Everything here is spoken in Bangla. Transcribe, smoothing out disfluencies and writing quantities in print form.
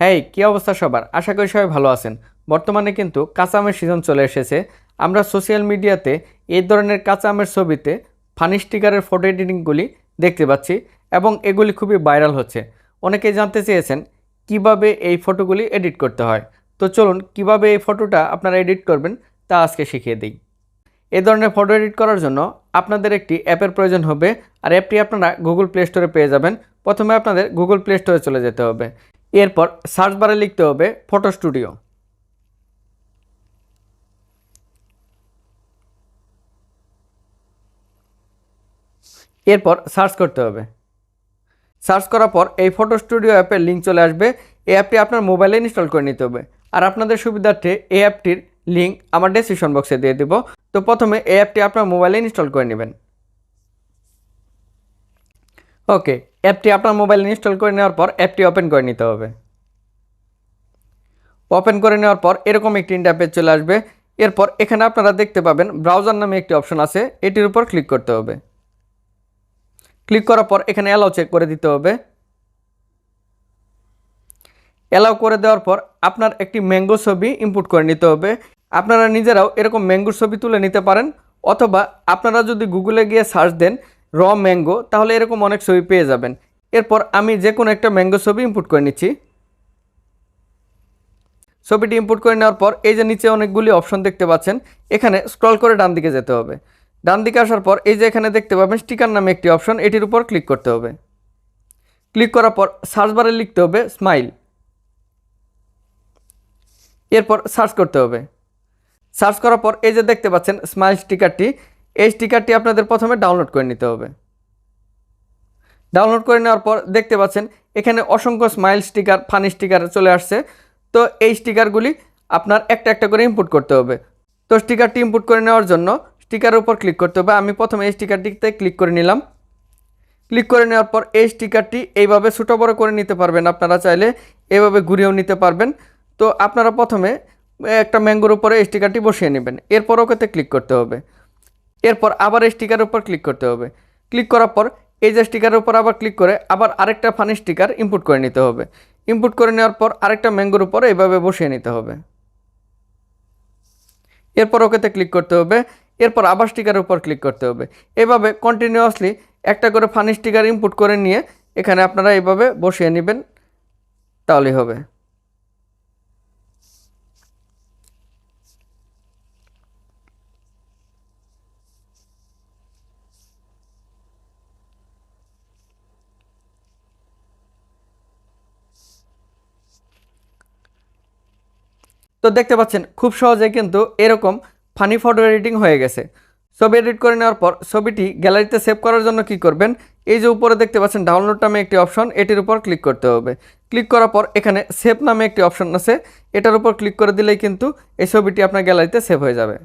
হ্যাঁ, কি অবস্থা সবার? আশা করি সবাই ভালো আছেন। বর্তমানে কিন্তু কাঁচা আমের সিজন চলে এসেছে। আমরা সোশ্যাল মিডিয়াতে এই ধরনের কাঁচা আমের ছবিতে ফানি স্টিকারের ফটো এডিটিংগুলি দেখতে পাচ্ছি এবং এগুলি খুবই ভাইরাল হচ্ছে। অনেকেই জানতে চেয়েছেন কিভাবে এই ফটোগুলি এডিট করতে হয়। তো চলুন কিভাবে এই ফটোটা আপনারা এডিট করবেন তা আজকে শিখিয়ে দিই। এই ধরনের ফটো এডিট করার জন্য আপনাদের একটি অ্যাপের প্রয়োজন হবে, আর অ্যাপটি আপনারা গুগল প্লে স্টোরে পেয়ে যাবেন। প্রথমে আপনাদের গুগল প্লে স্টোরে চলে যেতে হবে। এরপর সার্চ বারে লিখতে হবে ফটো স্টুডিও। এরপর সার্চ করতে হবে। সার্চ করার পর এই ফটো স্টুডিও অ্যাপের লিঙ্ক চলে আসবে। এই অ্যাপটি আপনার মোবাইলে ইনস্টল করে নিতে হবে, আর আপনাদের সুবিধার্থে এই অ্যাপটির লিঙ্ক আমার ডেসক্রিপশন বক্সে দিয়ে দেব। তো প্রথমে এই অ্যাপটি আপনার মোবাইলে ইনস্টল করে নেবেন। ওকে, অ্যাপটি আপনার মোবাইলে ইনস্টল করে নেওয়ার পর অ্যাপটি ওপেন করে নিতে হবে। ওপেন করে নেওয়ার পর এরকম একটি ইন্টারফেস চলে আসবে। এরপর এখানে আপনারা দেখতে পাবেন ব্রাউজার নামে একটি অপশন আছে, এটির উপর ক্লিক করতে হবে। ক্লিক করার পর এখানে অ্যালাউ চেক করে দিতে হবে। অ্যালাউ করে দেওয়ার পর আপনার একটি ম্যাঙ্গো ছবি ইনপুট করে নিতে হবে। আপনারা নিজেরাও এরকম ম্যাঙ্গোর ছবি তুলে নিতে পারেন, অথবা আপনারা যদি গুগলে গিয়ে সার্চ দেন র ম্যাঙ্গো, তাহলে এরকম অনেক ছবি পেয়ে যাবেন। এরপর আমি যে কোনো একটা ম্যাঙ্গো ছবি ইনপুট করে নিচ্ছি। ছবিটি ইনপুট করে নেওয়ার পর এই যে নিচে অনেকগুলি অপশন দেখতে পাচ্ছেন, এখানে স্ক্রল করে ডান দিকে যেতে হবে। ডান দিকে আসার পর এই যে এখানে দেখতে পাবেন স্টিকার নামে একটি অপশন, এটির উপর ক্লিক করতে হবে। ক্লিক করার পর সার্চ বারে লিখতে হবে স্মাইল। এরপর সার্চ করতে হবে। সার্চ করার পর এই যে দেখতে পাচ্ছেন স্মাইল স্টিকারটি, এই স্টিকারটি আপনাদের প্রথমে ডাউনলোড করে নিতে হবে। ডাউনলোড করে নেওয়ার পর দেখতে পাচ্ছেন এখানে অসংখ্য স্মাইল স্টিকার, ফানি স্টিকার চলে আসছে। তো এই স্টিকারগুলি আপনার একটা একটা করে ইনপুট করতে হবে। তো স্টিকারটি ইনপুট করে নেওয়ার জন্য স্টিকারের উপর ক্লিক করতে হবে। আমি প্রথমে এই স্টিকারটিতে ক্লিক করে নিলাম। ক্লিক করে নেওয়ার পর এই স্টিকারটি এইভাবে ছোটো বড়ো করে নিতে পারবেন, আপনারা চাইলে এইভাবে ঘুরিয়েও নিতে পারবেন। তো আপনারা প্রথমে একটা ম্যাঙ্গোর উপরে এই স্টিকারটি বসিয়ে নেবেন। এরপর ওকেতে ক্লিক করতে হবে। এরপর আবার এই স্টিকারের উপর ক্লিক করতে হবে। ক্লিক করার পর এই যে স্টিকারের উপর আবার ক্লিক করে আবার আরেকটা ফানি স্টিকার ইনপুট করে নিতে হবে। ইনপুট করে নেওয়ার পর আরেকটা ম্যাঙ্গোর উপর এইভাবে বসিয়ে নিতে হবে। এরপর ওকেতে ক্লিক করতে হবে। এরপর আবার স্টিকারের উপর ক্লিক করতে হবে। এভাবে কন্টিনিউয়াসলি একটা করে ফানি স্টিকার ইনপুট করে নিয়ে এখানে আপনারা এইভাবে বসিয়ে নেবেন, তাহলেই হবে। তো দেখতে পাচ্ছেন খুব সহজে কিন্তু এরকম ফানি ফটো এডিটিং হয়ে গেছে। ছবি এডিট করে নেওয়ার পর ছবিটি গ্যালারিতে সেভ করার জন্য কি করবেন, এই যে উপরে দেখতে পাচ্ছেন ডাউনলোড নামে একটি অপশন, এটির উপর ক্লিক করতে হবে। ক্লিক করার পর এখানে সেভ নামে একটি অপশন আছে, এটার উপর ক্লিক করে দিলেই কিন্তু এই ছবিটি আপনার গ্যালারিতে সেভ হয়ে যাবে।